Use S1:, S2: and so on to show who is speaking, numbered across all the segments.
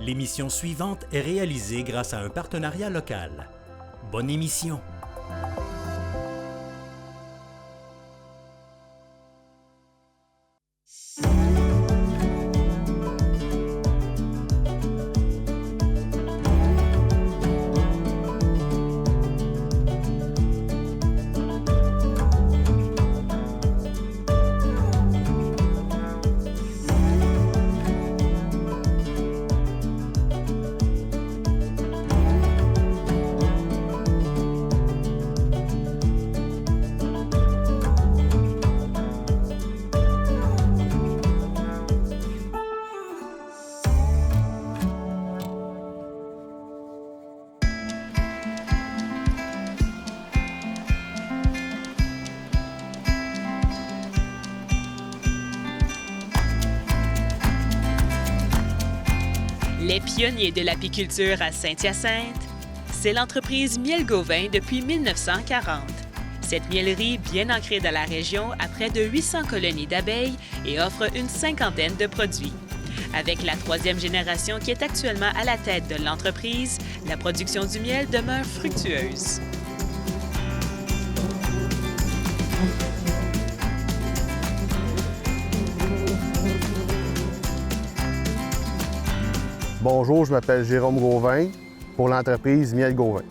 S1: L'émission suivante est réalisée grâce à un partenariat local. Bonne émission!
S2: Les pionniers de l'apiculture à Saint-Hyacinthe, c'est l'entreprise Miel Gauvin depuis 1940. Cette miellerie, bien ancrée dans la région, a près de 800 colonies d'abeilles et offre une cinquantaine de produits. Avec la troisième génération qui est actuellement à la tête de l'entreprise, la production du miel demeure fructueuse.
S3: Bonjour, je m'appelle Jérôme Gauvin pour l'entreprise Miel Gauvin.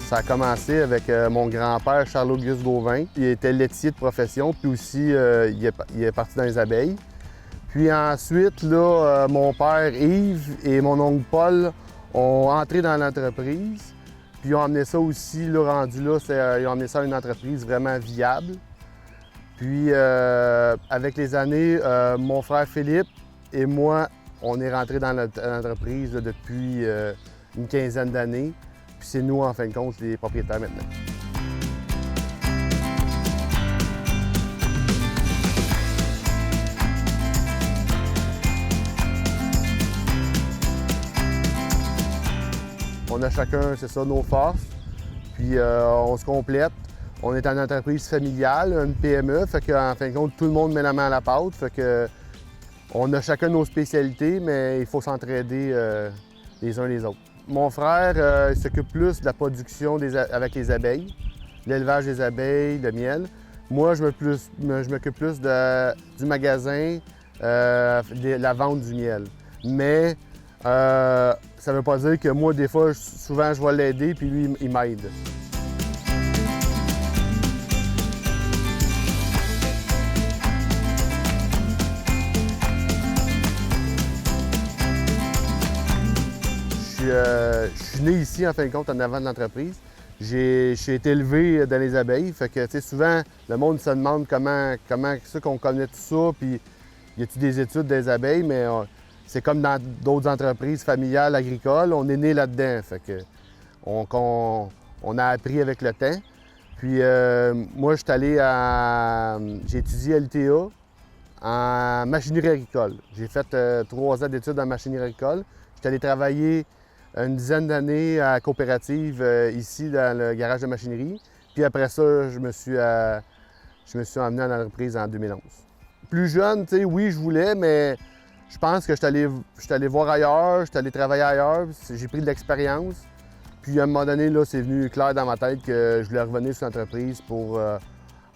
S3: Ça a commencé avec mon grand-père Charles-Auguste Gauvin. Il était laitier de profession, puis aussi il est parti dans les abeilles. Puis ensuite, là, mon père Yves et mon oncle Paul ont entré dans l'entreprise. Puis ils ont amené ça aussi, là, rendu là, ils ont amené ça à une entreprise vraiment viable. Puis avec les années, mon frère Philippe et moi, on est rentrés dans l'entreprise depuis une quinzaine d'années. Puis c'est nous, en fin de compte, les propriétaires maintenant. On a chacun, c'est ça, nos forces. Puis on se complète. On est une entreprise familiale, une PME, fait qu'en fin de compte, tout le monde met la main à la pâte. Fait que on a chacun nos spécialités, mais il faut s'entraider les uns les autres. Mon frère il s'occupe plus de la production avec les abeilles, l'élevage des abeilles, le miel. Moi, je m'occupe plus du magasin, de la vente du miel. Mais ça ne veut pas dire que moi, des fois, souvent, je vais l'aider, puis lui, il m'aide. Je suis né ici, en fin de compte, en avant de l'entreprise. J'ai été élevé dans les abeilles. Fait que, tu sais, souvent, le monde se demande comment ça qu'on connaît tout ça, puis y a-t-il des études des abeilles, mais c'est comme dans d'autres entreprises familiales, agricoles, on est né là-dedans. Fait que on a appris avec le temps. Puis moi, j'ai étudié à l'UTA en machinerie agricole. J'ai fait 3 ans d'études en machinerie agricole. J'étais allé travailler une dizaine d'années à la coopérative ici dans le garage de machinerie. Puis après ça, je me suis emmené à l'entreprise en 2011. Plus jeune, tu sais, oui, je voulais, mais je pense que je suis allé voir ailleurs, je suis allé travailler ailleurs, j'ai pris de l'expérience. Puis à un moment donné, là, c'est venu clair dans ma tête que je voulais revenir sur l'entreprise pour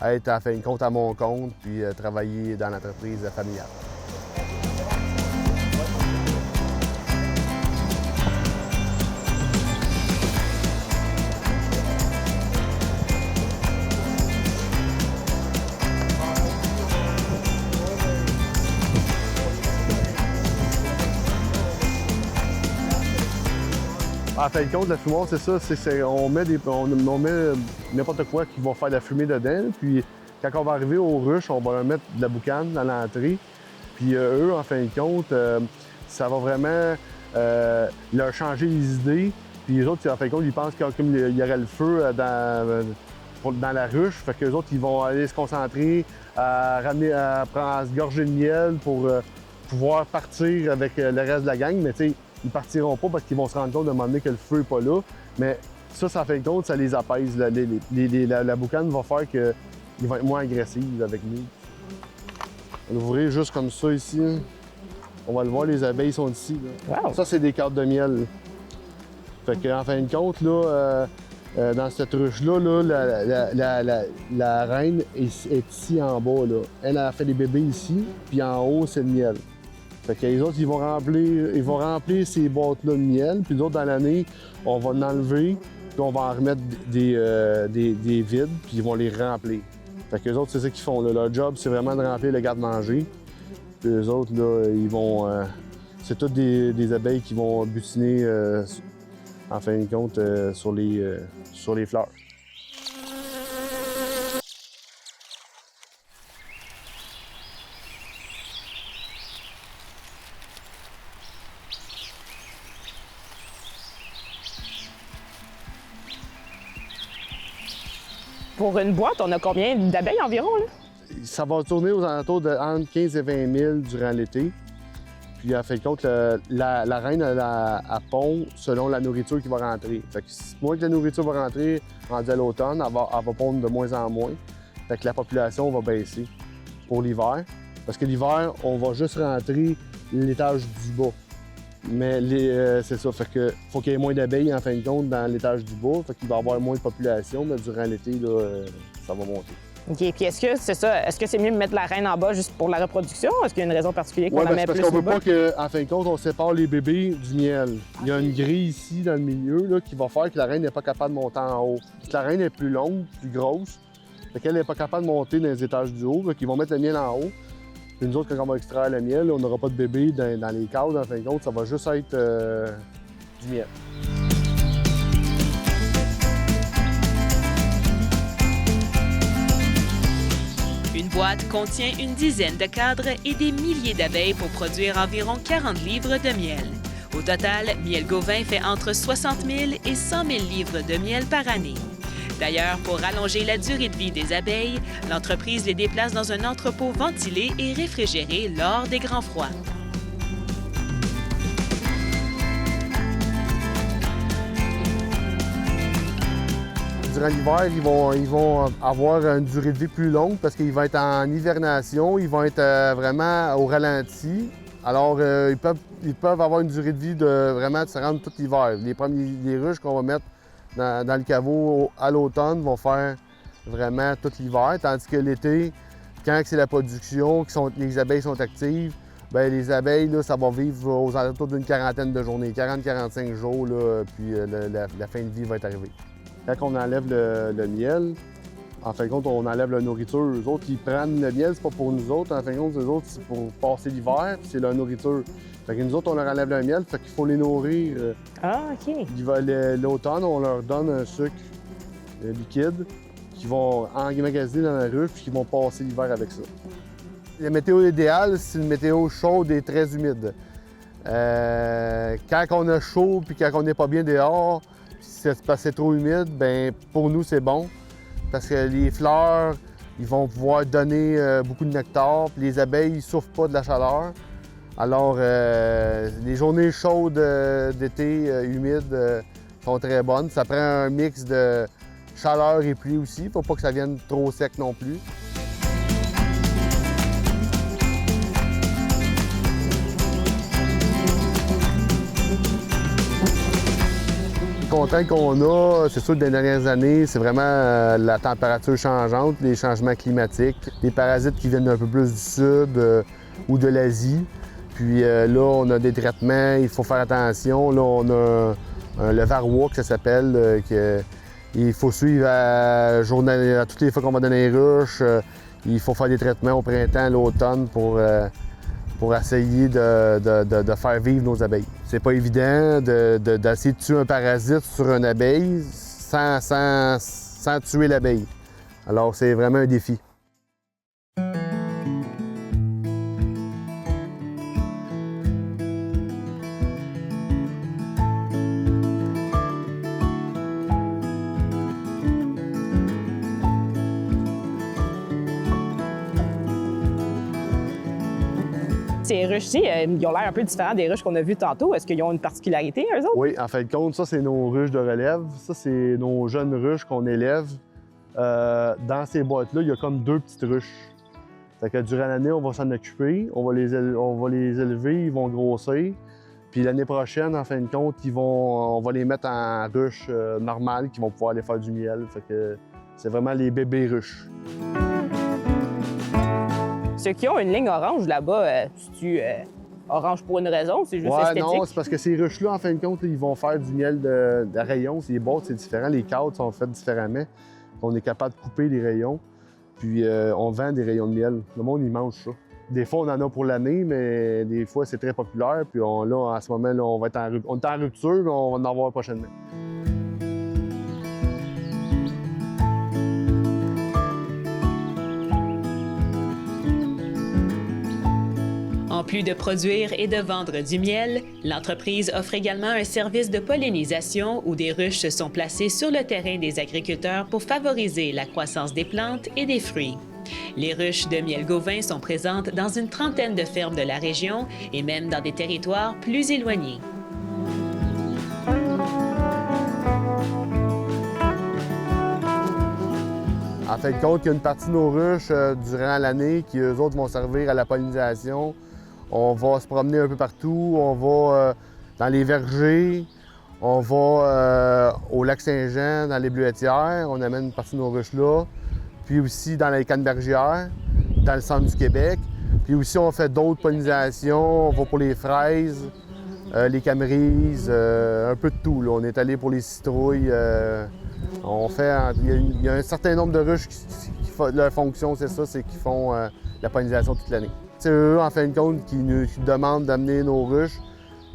S3: être en fin de compte à mon compte, puis travailler dans l'entreprise familiale. En fin de compte, la fumoir, c'est ça, on met n'importe quoi qui va faire de la fumée dedans. Puis quand on va arriver aux ruches, on va leur mettre de la boucane dans l'entrée. Puis eux, en fin de compte, ça va vraiment leur changer les idées. Puis les autres, en fin de compte, ils pensent qu'il y aurait le feu dans la ruche. Fait que les autres, ils vont aller se concentrer à se gorger de miel pour pouvoir partir avec le reste de la gang. Mais tu sais, ils partiront pas parce qu'ils vont se rendre compte de un moment donné que le feu n'est pas là. Mais ça, en fin de compte, ça les apaise. La boucane va faire qu'ils vont être moins agressifs avec nous. On va l'ouvrir juste comme ça ici. On va le voir, les abeilles sont ici. Là.
S4: Wow.
S3: Ça, c'est des cartes de miel. Fait qu'en fin de compte, là, dans cette ruche-là, là, la reine est ici en bas. Là. Elle a fait des bébés ici, puis en haut, c'est le miel. Fait que les autres, ils vont remplir ces boîtes-là de miel, puis d'autres, dans l'année, on va en enlever, puis on va en remettre des vides, puis ils vont les remplir. Fait que les autres, c'est ça qu'ils font. Là. Leur job, c'est vraiment de remplir le garde-manger. Puis les autres, là, ils vont... c'est toutes des abeilles qui vont butiner, en fin de compte, sur les fleurs.
S4: Pour une boîte, on a combien d'abeilles environ, là?
S3: Ça va tourner aux alentours de entre 15 et 20 000 durant l'été. Puis, en fin de compte, la reine, elle pond selon la nourriture qui va rentrer. Fait que moins que la nourriture va rentrer rendue à l'automne, elle va pondre de moins en moins. Fait que la population va baisser pour l'hiver. Parce que l'hiver, on va juste rentrer l'étage du bas. Mais c'est ça, fait que faut qu'il y ait moins d'abeilles, en fin de compte, dans l'étage du bas. Fait qu'il va y avoir moins de population, mais durant l'été, là, ça va monter.
S4: OK. Puis est-ce que c'est ça? Est-ce que c'est mieux de mettre la reine en bas juste pour la reproduction? Est-ce qu'il y a une raison particulière qu'on la met
S3: parce
S4: plus
S3: qu'on veut
S4: au bas?
S3: pas qu'en fin de compte, on sépare les bébés du miel. Il y a une grille ici, dans le milieu, là, qui va faire que la reine n'est pas capable de monter en haut. Puis la reine est plus longue, plus grosse. Fait qu'elle n'est pas capable de monter dans les étages du haut. Ils vont mettre le miel en haut. Puis nous autres, quand on va extraire le miel, on n'aura pas de bébé dans les cases, en fin de compte. Ça va juste être du miel.
S2: Une boîte contient une dizaine de cadres et des milliers d'abeilles pour produire environ 40 livres de miel. Au total, Miel Gauvin fait entre 60 000 et 100 000 livres de miel par année. D'ailleurs, pour allonger la durée de vie des abeilles, l'entreprise les déplace dans un entrepôt ventilé et réfrigéré lors des grands froids.
S3: Durant l'hiver, ils vont avoir une durée de vie plus longue parce qu'ils vont être en hivernation, ils vont être vraiment au ralenti. Alors, ils peuvent avoir une durée de vie de vraiment de se rendre tout l'hiver. Les ruches qu'on va mettre dans le caveau à l'automne vont faire vraiment tout l'hiver, tandis que l'été, quand c'est la production, les abeilles sont actives, bien, les abeilles, là, ça va vivre aux alentours d'une quarantaine de journées, 40-45 jours, là, puis la fin de vie va être arrivée. Quand on enlève le miel, en fin de compte, on enlève la nourriture. Eux autres, ils prennent le miel, c'est pas pour nous autres. En fin de compte, eux autres, c'est pour passer l'hiver, puis c'est leur nourriture. Fait que nous autres, on leur enlève le miel, fait qu'il faut les nourrir.
S4: Ah, OK.
S3: L'automne, on leur donne un sucre liquide qu'ils vont emmagasiner dans la ruche puis qu'ils vont passer l'hiver avec ça. La météo idéale, c'est une météo chaude et très humide. Quand on a chaud puis quand on n'est pas bien dehors, puis c'est trop humide, bien, pour nous, c'est bon. Parce que les fleurs, ils vont pouvoir donner beaucoup de nectar, puis les abeilles ne souffrent pas de la chaleur. Alors, les journées chaudes d'été, humides, sont très bonnes. Ça prend un mix de chaleur et pluie aussi. Il ne faut pas que ça vienne trop sec non plus. Le content qu'on a, c'est sûr que dans les dernières années, c'est vraiment la température changeante, les changements climatiques, les parasites qui viennent un peu plus du sud ou de l'Asie. Puis là, on a des traitements, il faut faire attention. Là, on a le varroa, que ça s'appelle, il faut suivre à toutes les fois qu'on va dans les ruches. Il faut faire des traitements au printemps, à l'automne pour essayer de faire vivre nos abeilles. C'est pas évident d'essayer de tuer un parasite sur une abeille sans tuer l'abeille. Alors, c'est vraiment un défi. «
S4: ces ruches-ci, ils ont l'air un peu différents des ruches qu'on a vues tantôt. Est-ce qu'ils ont une particularité, eux autres?
S3: Oui, en fin de compte, ça, c'est nos ruches de relève. Ça, c'est nos jeunes ruches qu'on élève. Dans ces boîtes-là, il y a comme 2 petites ruches. Fait que durant l'année, on va s'en occuper, on va les élever, ils vont grossir. Puis l'année prochaine, en fin de compte, on va les mettre en ruches normales qui vont pouvoir aller faire du miel. Fait que c'est vraiment les bébés ruches.
S4: Ceux qui ont une ligne orange là-bas, c'est-tu orange pour une raison? C'est juste esthétique?
S3: Non, c'est parce que ces ruches-là, en fin de compte, ils vont faire du miel de rayon. Les boîtes, c'est différent. Les cadres sont faits différemment. On est capable de couper les rayons. Puis on vend des rayons de miel. Le monde, il mange ça. Des fois, on en a pour l'année, mais des fois, c'est très populaire. Puis là, à ce moment, là, on est en rupture, mais on va en avoir prochainement.
S2: En plus de produire et de vendre du miel, l'entreprise offre également un service de pollinisation où des ruches sont placées sur le terrain des agriculteurs pour favoriser la croissance des plantes et des fruits. Les ruches de miel Gauvin sont présentes dans une trentaine de fermes de la région et même dans des territoires plus éloignés.
S3: En fin de compte, il y a une partie de nos ruches durant l'année qui, eux autres, vont servir à la pollinisation. On va se promener un peu partout. On va dans les vergers. On va au lac Saint-Jean, dans les bleuetières. On amène une partie de nos ruches là. Puis aussi dans les cannebergières, dans le centre du Québec. Puis aussi, on fait d'autres pollinisations. On va pour les fraises, les camerises, un peu de tout, là. On est allé pour les citrouilles. Il y a un certain nombre de ruches leur fonction, c'est ça, c'est qu'ils font la pollinisation toute l'année. C'est eux, en fin de compte, qui nous demandent d'amener nos ruches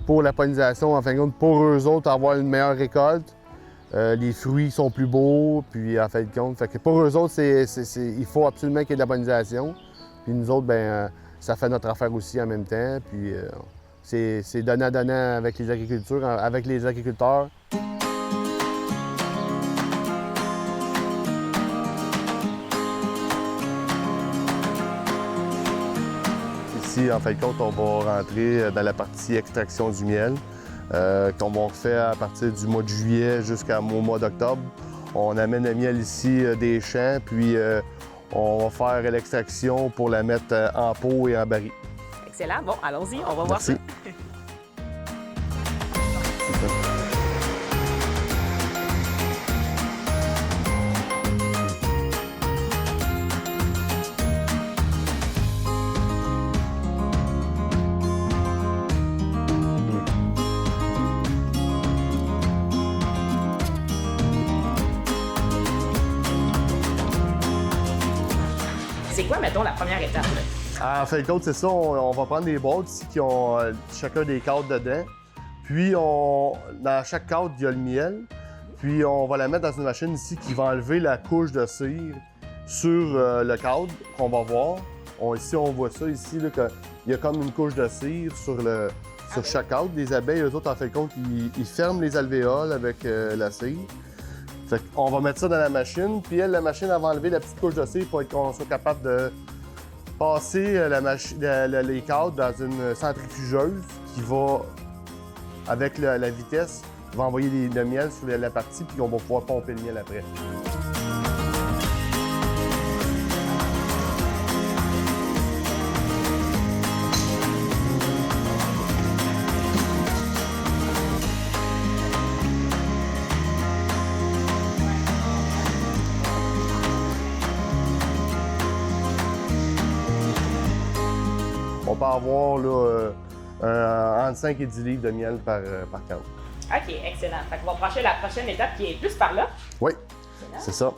S3: pour la pollinisation, en fin de compte, pour eux autres, avoir une meilleure récolte. Les fruits sont plus beaux, puis en fin de compte, fait que pour eux autres, il faut absolument qu'il y ait de la pollinisation. Puis nous autres, ça fait notre affaire aussi en même temps. Puis c'est donnant-donnant avec les agriculteurs. Ici, en fin de compte, on va rentrer dans la partie extraction du miel, qu'on va faire à partir du mois de juillet jusqu'au mois d'octobre. On amène le miel ici des champs, puis on va faire l'extraction pour la mettre en pot et en baril.
S4: Excellent. Bon, allons-y, on va voir ça. C'est quoi, mettons, la première étape?
S3: En fin de compte, c'est ça, on va prendre des boîtes ici qui ont chacun des cadres dedans. Puis, dans chaque cadre, il y a le miel. Puis, on va la mettre dans une machine ici qui va enlever la couche de cire sur le cadre qu'on va voir. Ici, on voit ça ici, là, qu'il y a comme une couche de cire sur chaque cadre. Les abeilles, eux autres, en fin de compte, ils ferment les alvéoles avec la cire. Fait qu'on va mettre ça dans la machine, puis la machine elle va enlever la petite couche de cire pour qu'on soit capable de passer les cadres dans une centrifugeuse qui va, avec la vitesse, va envoyer le miel sur la partie, puis on va pouvoir pomper le miel après. On peut avoir là, entre 5 et 10 livres de miel par cadre.
S4: OK, excellent. Fait qu'on va approcher la prochaine étape qui est plus par là.
S3: Oui, c'est ça.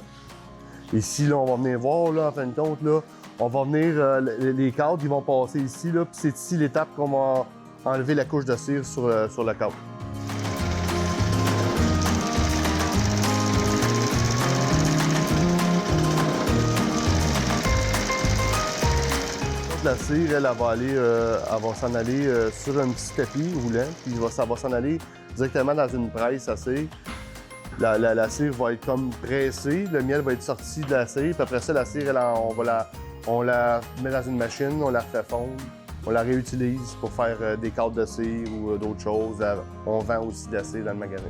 S3: Ici, là, on va venir voir, là, en fin de compte, là, on va venir, les cadres, ils vont passer ici, là, puis c'est ici l'étape qu'on va enlever la couche de cire sur le cadre. La cire, elle va s'en aller sur un petit tapis roulant, puis ça va s'en aller directement dans une presse à cire. La cire va être comme pressée, le miel va être sorti de la cire, puis après ça, la cire, on la met dans une machine, on la fait fondre, on la réutilise pour faire des cadres de cire ou d'autres choses. On vend aussi de la cire dans le magasin.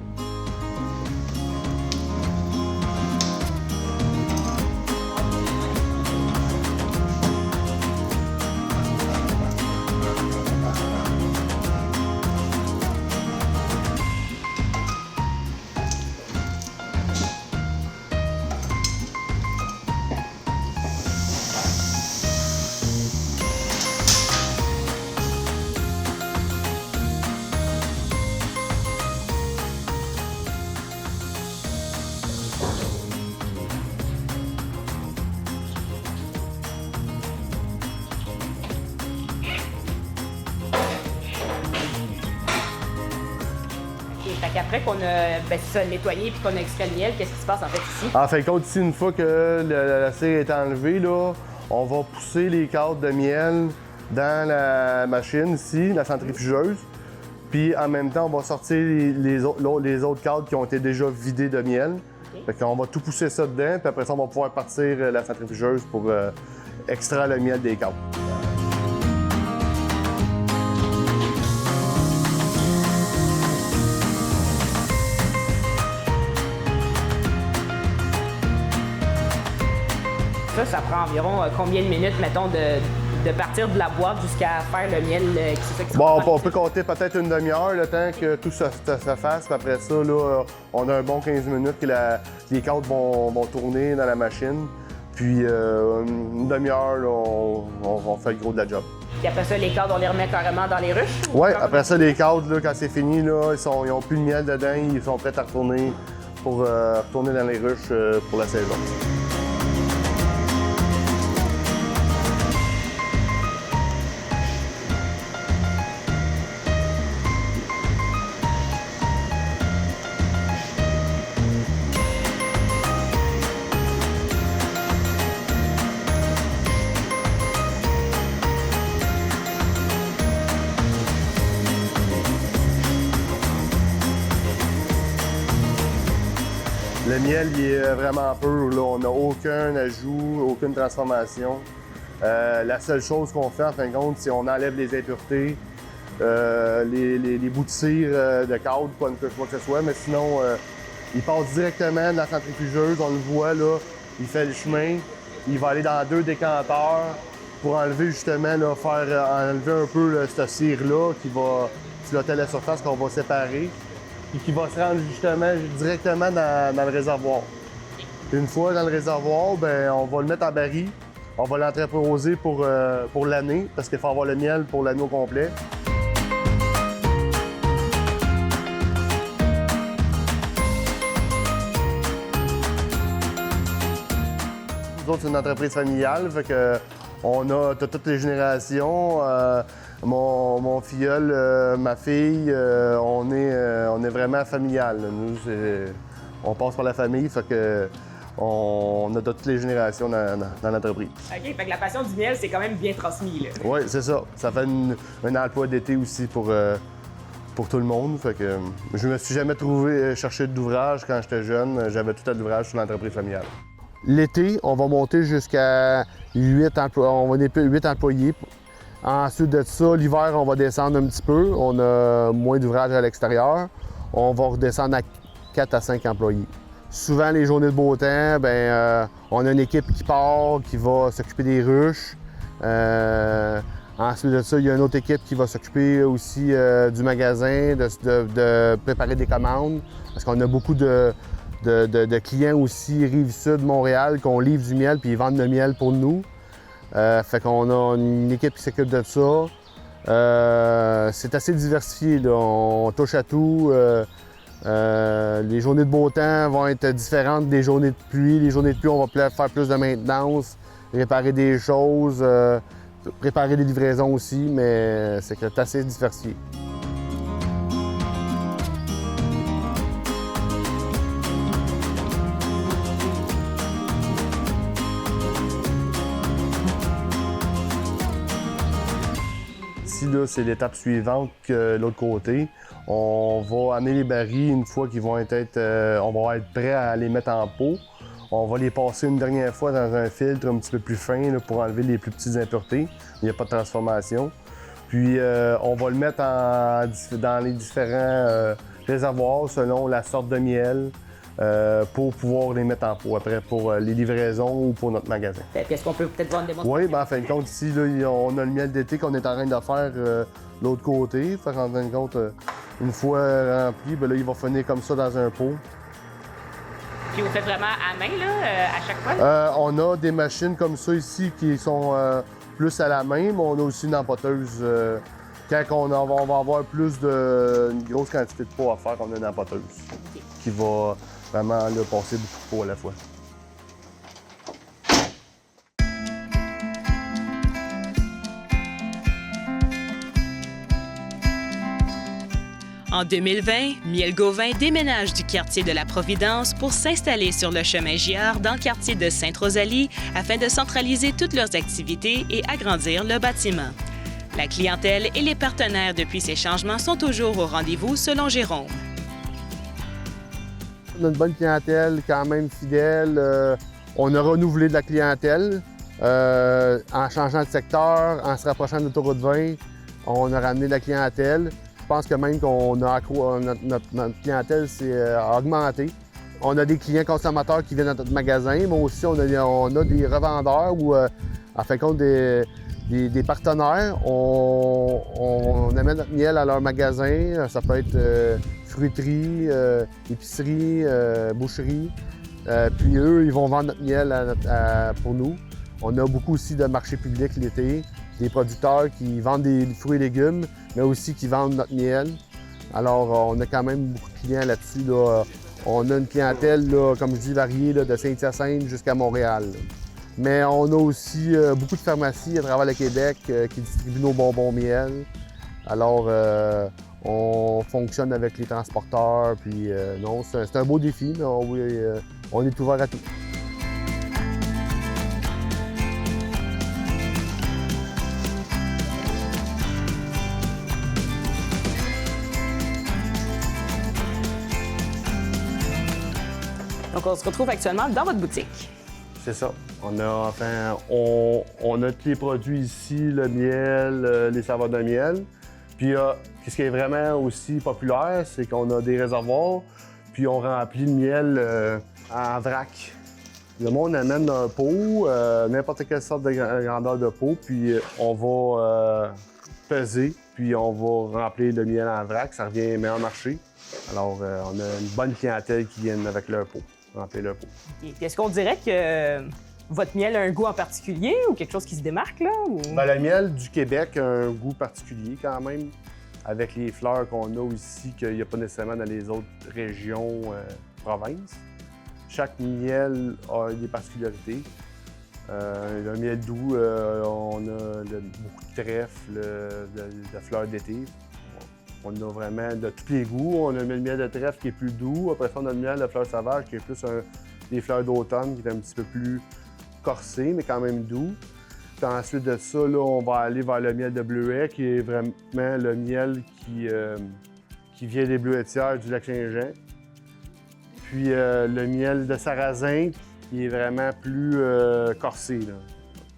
S4: Après qu'on a nettoyé et qu'on a extrait le miel, qu'est-ce qui se passe en fait ici?
S3: En fin de compte, ici, une fois que la cire est enlevée, là, on va pousser les cadres de miel dans la machine ici, la centrifugeuse. Puis en même temps, on va sortir les autres cadres qui ont été déjà vidés de miel. Fait qu'on va tout pousser ça dedans, puis après ça, on va pouvoir partir la centrifugeuse pour extraire le miel des cadres.
S4: Ça prend environ combien de minutes, mettons, de partir de la boîte jusqu'à faire le miel
S3: Bon, on peut compter peut-être une demi-heure, le temps que tout se fasse. Puis après ça, là, on a un bon 15 minutes que les cadres vont tourner dans la machine. Puis une demi-heure, on fait le gros de la job.
S4: Puis après ça, les cadres, on les remet carrément dans les ruches?
S3: Oui, après ça, les cadres, là, quand c'est fini, là, ils n'ont plus de miel dedans. Ils sont prêts à retourner pour retourner dans les ruches pour la saison. Le miel, il est vraiment pur. Là. On n'a aucun ajout, aucune transformation. La seule chose qu'on fait, en fin de compte, c'est qu'on enlève les impuretés, les bouts de cire de cadre, quoi que ce soit. Mais sinon, il passe directement dans la centrifugeuse. On le voit, là, il fait le chemin. Il va aller dans 2 décanteurs pour enlever justement, là, enlever un peu là, cette cire-là qui va flotter à la surface, qu'on va séparer. Et qui va se rendre justement directement dans le réservoir. Une fois dans le réservoir, bien, on va le mettre en baril. On va l'entreposer pour l'année, parce qu'il faut avoir le miel pour l'année au complet. Nous autres, c'est une entreprise familiale, fait que on a toutes les générations. Mon filleul, ma fille, on est vraiment familial. Là. Nous, on passe par la famille, fait que on a toutes les générations dans l'entreprise.
S4: OK, fait que la passion du miel, c'est quand même bien transmis, là.
S3: Oui, c'est ça. Ça fait un emploi d'été aussi pour tout le monde. Fait que je me suis jamais trouvé chercher d'ouvrage quand j'étais jeune. J'avais tout à l'ouvrage sur l'entreprise familiale. L'été, on va monter jusqu'à 8 employés. On va être 8 employés. Ensuite de ça, l'hiver, on va descendre un petit peu. On a moins d'ouvrage à l'extérieur. On va redescendre à 4 à 5 employés. Souvent, les journées de beau temps, on a une équipe qui part, qui va s'occuper des ruches. Ensuite de ça, il y a une autre équipe qui va s'occuper aussi du magasin, de préparer des commandes. Parce qu'on a beaucoup de clients aussi, Rive-Sud, Montréal, qu'on livre du miel puis ils vendent le miel pour nous. Fait qu'on a une équipe qui s'occupe de ça. C'est assez diversifié, là. On touche à tout. Les journées de beau temps vont être différentes des journées de pluie. Les journées de pluie, on va faire plus de maintenance, réparer des choses, préparer des livraisons aussi, mais c'est assez diversifié. Ici, là, c'est l'étape suivante que l'autre côté. On va amener les barils une fois qu'ils vont on va être prêt à les mettre en pot. On va les passer une dernière fois dans un filtre un petit peu plus fin là, pour enlever les plus petites impuretés. Il n'y a pas de transformation. Puis on va le mettre dans les différents réservoirs selon la sorte de miel pour pouvoir les mettre en pot après pour les livraisons ou pour notre magasin.
S4: Puis est-ce qu'on peut peut-être voir une démonstration?
S3: Oui, bien en fin de compte, ici, là, on a le miel d'été qu'on est en train de faire de l'autre côté. Fait qu'en fin de compte, une fois rempli, bien là, il va finir comme ça dans un pot.
S4: Puis vous faites vraiment à main, là, à chaque fois?
S3: On a des machines comme ça ici qui sont plus à la main, mais on a aussi une empoteuse. Quand on va avoir une grosse quantité de pot à faire, on a une empoteuse qui va vraiment là, passer beaucoup de pot à la fois.
S2: En 2020, Miel Gauvin déménage du quartier de la Providence pour s'installer sur le chemin Giard dans le quartier de Sainte-Rosalie afin de centraliser toutes leurs activités et agrandir le bâtiment. La clientèle et les partenaires depuis ces changements sont toujours au rendez-vous selon Jérôme.
S3: On a une bonne clientèle, quand même fidèle. On a renouvelé de la clientèle en changeant de secteur, en se rapprochant de l'autoroute 20. On a ramené de la clientèle. Je pense que même qu'on a notre clientèle s'est augmentée. On a des clients consommateurs qui viennent dans notre magasin, mais aussi on a des revendeurs ou, en fin de compte, des partenaires. On amène notre miel à leur magasin. Ça peut être fruiterie, épicerie, boucherie. Puis eux, ils vont vendre notre miel pour nous. On a beaucoup aussi de marchés publics l'été, des producteurs qui vendent des fruits et légumes, mais aussi qui vendent notre miel. Alors, on a quand même beaucoup de clients là-dessus. Là. On a une clientèle, là, comme je dis, variée là, de Saint-Hyacinthe jusqu'à Montréal. Là. Mais on a aussi beaucoup de pharmacies à travers le Québec qui distribuent nos bonbons miel. Alors, on fonctionne avec les transporteurs. Puis, non, c'est un beau défi. Mais on est ouvert à tout.
S4: Donc, on se retrouve actuellement dans votre boutique.
S3: C'est ça. On a tous les produits ici, le miel, les saveurs de miel. Puis, ce qui est vraiment aussi populaire, c'est qu'on a des réservoirs, puis on remplit le miel en vrac. Le monde amène un pot, n'importe quelle sorte de grandeur de pot, puis on va peser, puis on va remplir le miel en vrac. Ça revient meilleur marché. Alors, on a une bonne clientèle qui vient avec leur pot. Remplir leur pot.
S4: Est-ce qu'on dirait que votre miel a un goût en particulier ou quelque chose qui se démarque, là? Ou...
S3: Bien, le miel du Québec a un goût particulier quand même, avec les fleurs qu'on a ici, qu'il n'y a pas nécessairement dans les autres régions, provinces. Chaque miel a des particularités. Le miel doux, on a beaucoup de trèfle, de fleurs d'été. On a vraiment de tous les goûts. On a le miel de trèfle qui est plus doux. Après ça, on a le miel de fleurs sauvages qui est plus des fleurs d'automne, qui est un petit peu plus corsé, mais quand même doux. Puis ensuite de ça, là, on va aller vers le miel de bleuet, qui est vraiment le miel qui vient des bleuetières du Lac-Saint-Jean. Puis le miel de sarrasin, qui est vraiment plus corsé.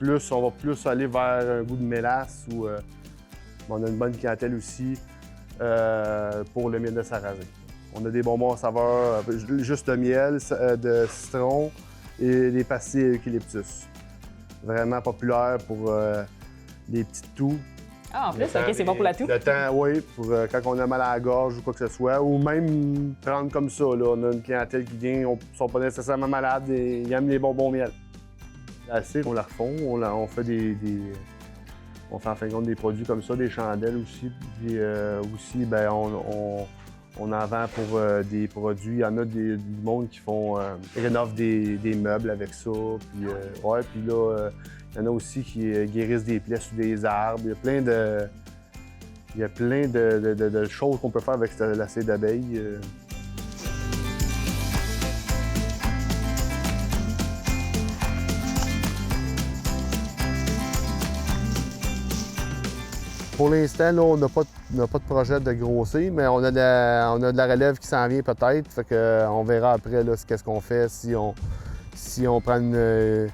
S3: Là. On va plus aller vers un goût de mélasse. On a une bonne clientèle aussi. Pour le miel de sarrasin. On a des bonbons à saveur, juste de miel, de citron et des pastilles eucalyptus. Vraiment populaire pour les petites toux.
S4: Ah, en plus, OK, c'est bon pour la toux?
S3: Le temps, oui, pour quand on a mal à la gorge ou quoi que ce soit, ou même prendre comme ça. Là. On a une clientèle qui vient, ils ne sont pas nécessairement malades et ils aiment les bonbons miel. La cire, on la refond, on fait on fait en fin de compte des produits comme ça, des chandelles aussi. Puis aussi, bien, on en vend pour des produits. Il y en a du monde qui rénovent des meubles avec ça. Puis, puis là, il y en a aussi qui guérissent des plaies sur des arbres. Il y a plein de choses qu'on peut faire avec la cire d'abeille. Pour l'instant, là, on n'a pas de projet de grossir, mais on a de la relève qui s'en vient peut-être. Fait qu'on verra après qu'est-ce qu'on fait si on prend une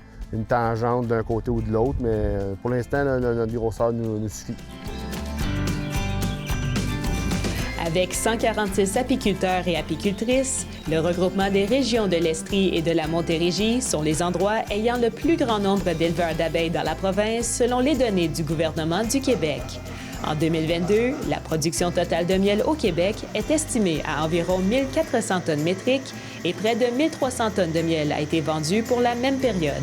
S3: tangente d'un côté ou de l'autre. Mais pour l'instant, notre grosseur nous suffit.
S2: Avec 146 apiculteurs et apicultrices, le regroupement des régions de l'Estrie et de la Montérégie sont les endroits ayant le plus grand nombre d'éleveurs d'abeilles dans la province selon les données du gouvernement du Québec. En 2022, la production totale de miel au Québec est estimée à environ 1 400 tonnes métriques et près de 1 300 tonnes de miel a été vendu pour la même période.